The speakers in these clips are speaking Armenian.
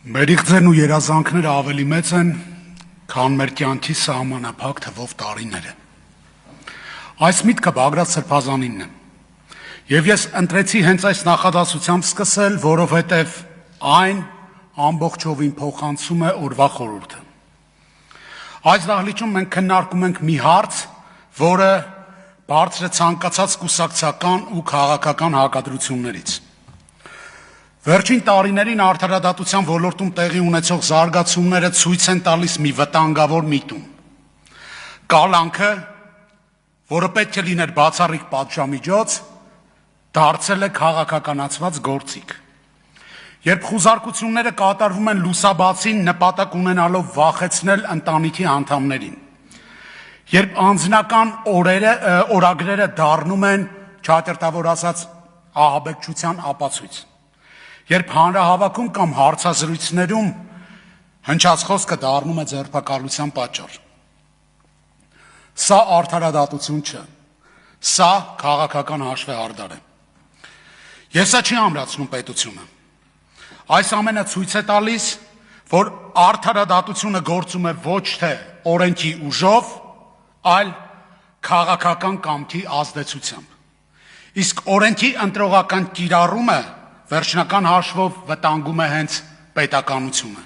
Մեր իղձերն ու երազանքները ավելի մեծ են, քան մեր կյանքի սահմանափակ թվով տարիները։ Այս միտքը Բագրատ Սրբազանինն է, եւ ես ընտրեցի հենց այս նախադասությամբ սկսել, որովհետեւ այն ամբողջովին փոխանցում է օրվա խորհուրդը։ Այս դահլիճում մենք քննարկում ենք մի հարց, որը բարձր է ցանկացած կուսակցական ու քաղաքական հակադրություններից։ Վերջին տարիներին արդարադատության ոլորտում տեղի ունեցող զարգացումները ցույց են տալիս մի վտանգավոր միտում։ Կալանքը, որը պետք է լիներ բացառիկ պատժամիջոց, դարձել է քաղաքականացված գործիք։ Երբ խուզարկությունները կատարվում են լուսաբացին նպատակ ունենալով վախեցնել ընտանիքի անդամներին, երբ անձնական օրագրերը դառնում են չաճրտավոր ասած ահաբեկչության ապացույց, երբ հանրահավաքում կամ հարցազրույցներում հնչած խոսքը դառնում է ձերբակալության պատճառ։ Սա արդարադատություն չէ, սա քաղաքական հաշվեհարդար է։ Եվ սա չի ամրացնում պետությունը։ Այս ամենը ցույց է տալիս, որ արդարադատությունը գործում է ոչ թե օրենքի ուժով, այլ քաղաքական կամքի ազդեցությամբ։ Իսկ օրենքի ընտրողական կիրառումը վերջնական հաշվով վտանգում է հենց պետականությունը։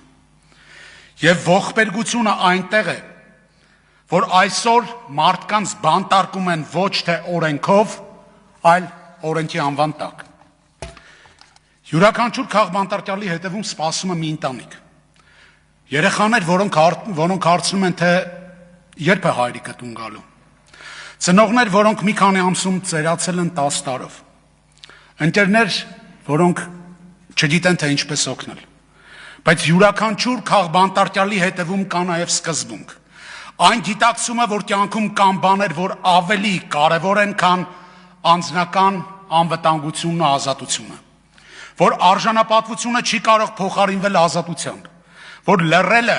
Եվ ողբերգությունը այնտեղ է, որ այսօր մարդկանց բանտարկում են ոչ թե օրենքով, այլ օրենքի անվան տակ։ Յուրաքանչյուր քաղբանտարկյալի հետևում սպասում է մի ընտանիք։ Երեխաներ, որոնք հարցնում են, թե երբ է հայրիկը տուն գալու։ Ծնողներ, որոնք մի քանի ամսում ծերացել են 10 տարով։ Ընկերներ, որոնք չգիտեն, թե ինչպես օգնել։ Բայց յուրաքանչյուր քաղբանտարկյալի հետևում կա նաև սկզբունք։ Այն գիտակցումը, որ կյանքում կան բաներ, որ ավելի կարևոր են, քան անձնական անվտանգությունն ու ազատությունը, որ արժանապատվությունը չի կարող փոխարինվել ազատությամբ, որ լռելը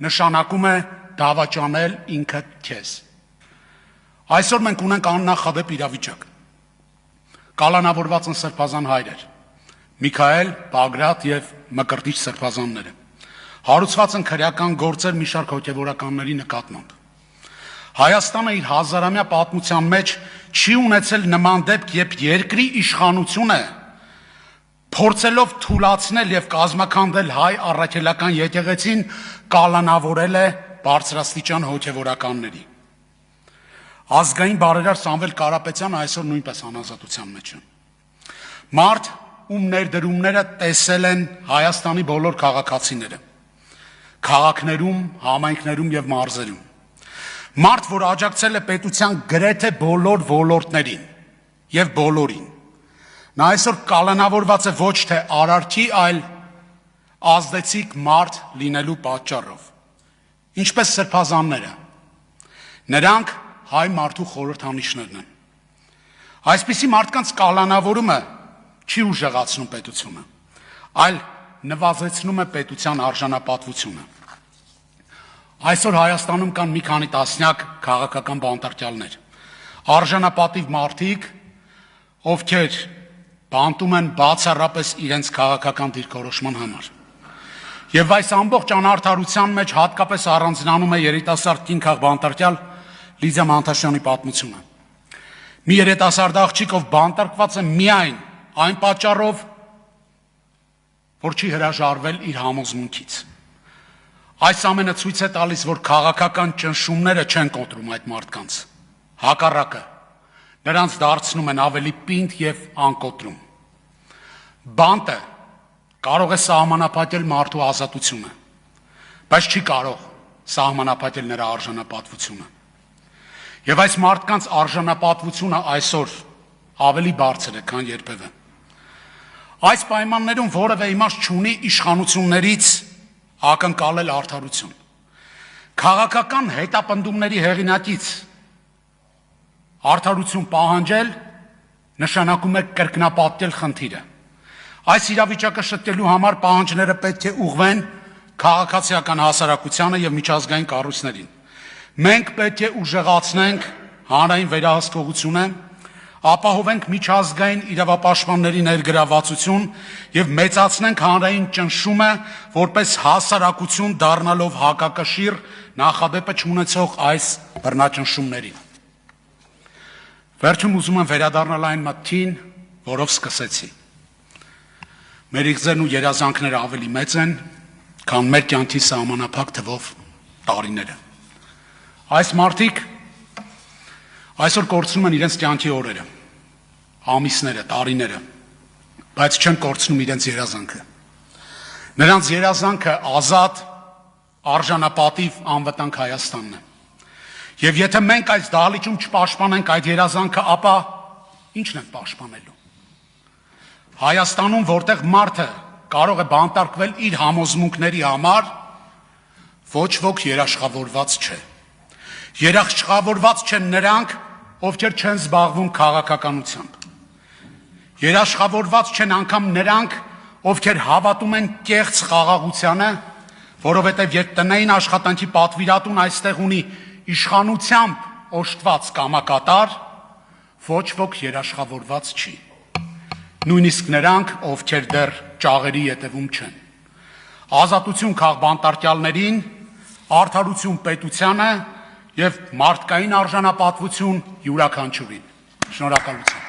նշանակում է դավաճանել ինքդ քեզ։ Այսօր մենք ունենք աննախադեպ իրավիճակ։ Կալանավորված են սրբազան հայրեր, Միքայել, Բագրատ եւ Մկրտիչ սրբազանները։ Հարուցված են քրեական գործեր մի շարք հոգևորականների նկատմամբ։ Հայաստանը իր հազարամյա պատմության մեջ չի ունեցել նման դեպք, երբ երկրի իշխանությունը փորձելով թուլացնել եւ կազմաքանդել հայ առաքելական եկեղեցին, կալանավորել է բարձրաստիճան հոգևորականների։ Ազգային բարերար Սամվել Կարապետյանը այսօր նույնպես անազատության մեջ է։ Մարդ, ում ներդրումները տեսել են Հայաստանի բոլոր քաղաքացիները, քաղաքներում, համայնքներում եւ մարզերում։ Մարդ, որ աջակցել է պետության գրեթե բոլոր ոլորտներին եւ բոլորին։ Նա այսօր կալանավորված է ոչ թե արարքի, այլ ազդեցիկ մարդ լինելու պատճառով։ Ինչպես սրբազանները։ Նրանք հայ մարդու խորհրդանիշներն են։ Այսպիսի մարդկանց կալանավորումը չի ուժեղացնում պետությունը, այլ նվազեցնում է պետության արժանապատվությունը։ Այսօր Հայաստանում կան մի քանի տասնյակ քաղաքական բանտարկյալներ, արժանապատիվ մարդիկ, ովքեր բանտում են բացառապես իրենց քաղաքական դիրքորոշման համար։ Եվ այս ամբողջ անարդարության մեջ հատկապես առանձնանում է երիտասարդ կին քաղբանտարկյալ Լիզա Մանթաշյանի պատմությունը։ Մի երիտասարդ աղջիկ, ով բանտարկված է միայն այն պատճառով, որ չի հրաժարվել իր համոզմունքից։ Այս ամենը ցույց է տալիս, որ քաղաքական ճնշումները չեն կոտրում այդ մարդկանց։ Հակառակը, նրանց դարձնում են ավելի պինդ եւ անկոտրում։ Բանտը կարող է սահմանափակել մարդու ազատությունը, բայց չի կարող սահմանափակել նրա արժանապատվությունը։ Եվ այս մարդկանց արժանապատվությունը այսօր ավելի բարձր է, քան երբևէ։ Այս պայմաններում որևէ իմաստ չունի իշխանություններից ակնկալել արդարություն։ Քաղաքական հետապնդումների հեղինակից արդարություն պահանջել նշանակում է կրկնապատկել խնդիրը։ Այս իրավիճակը շտկելու համար պահանջները պետք է ուղղվեն քաղաքացիական հասարակությանը եւ միջազգային կառույցներին։ Մենք պետք է ուժեղացնենք հանրային վերահսկողությունը, ապահովենք միջազգային իրավապաշտպանների ներգրավվածություն եւ մեծացնենք հանրային ճնշումը, որպես հասարակություն դառնալով հակակշիռ նախադեպը չունեցող այս բռնաճնշումներին։ Վերջում ուզում եմ վերադառնալ այն մտքին, որով սկսեցի։ Մեր իղձերն ու երազանքները ավելի մեծ են, քան մեր կյանքի սահմանափակ թվով տարիները։ Այս մարդիկ այսօր կորցնում են իրենց կյանքի օրերը, ամիսները, տարիները, բայց չեն կորցնում իրենց երազանքը։ Նրանց երազանքը ազատ, արժանապատիվ անվտանգ Հայաստանն է։ Եվ եթե մենք այս դահլիճում չպաշտպանենք այդ երազանքը, ապա ի՞նչն ենք պաշտպանելու։ Հայաստանում, որտեղ մարդը կարող է բանտարկվել իր համոզմունքների համար, ոչ ոք երաշխավորված չէ։ Երաշխավորված չեն նրանք, ովքեր չեն զբաղվում քաղաքականությամբ։ Երաշխավորված չեն անգամ նրանք, ովքեր հավատում են կեղծ խաղաղությանը, որովհետև երբ տնային աշխատանքի պատվիրատուն այստեղ ունի իշխանությամբ օժտված կամակատար, ոչ ոք երաշխավորված չի։ Նույնիսկ նրանք, ովքեր դեռ ճաղերի ետևում չեն։ Ազատություն քաղբանտարկյալներին, արդարություն պետությանը և մարդկային արժանապատվություն յուրաքանչյուրին։ Շնորհակալություն։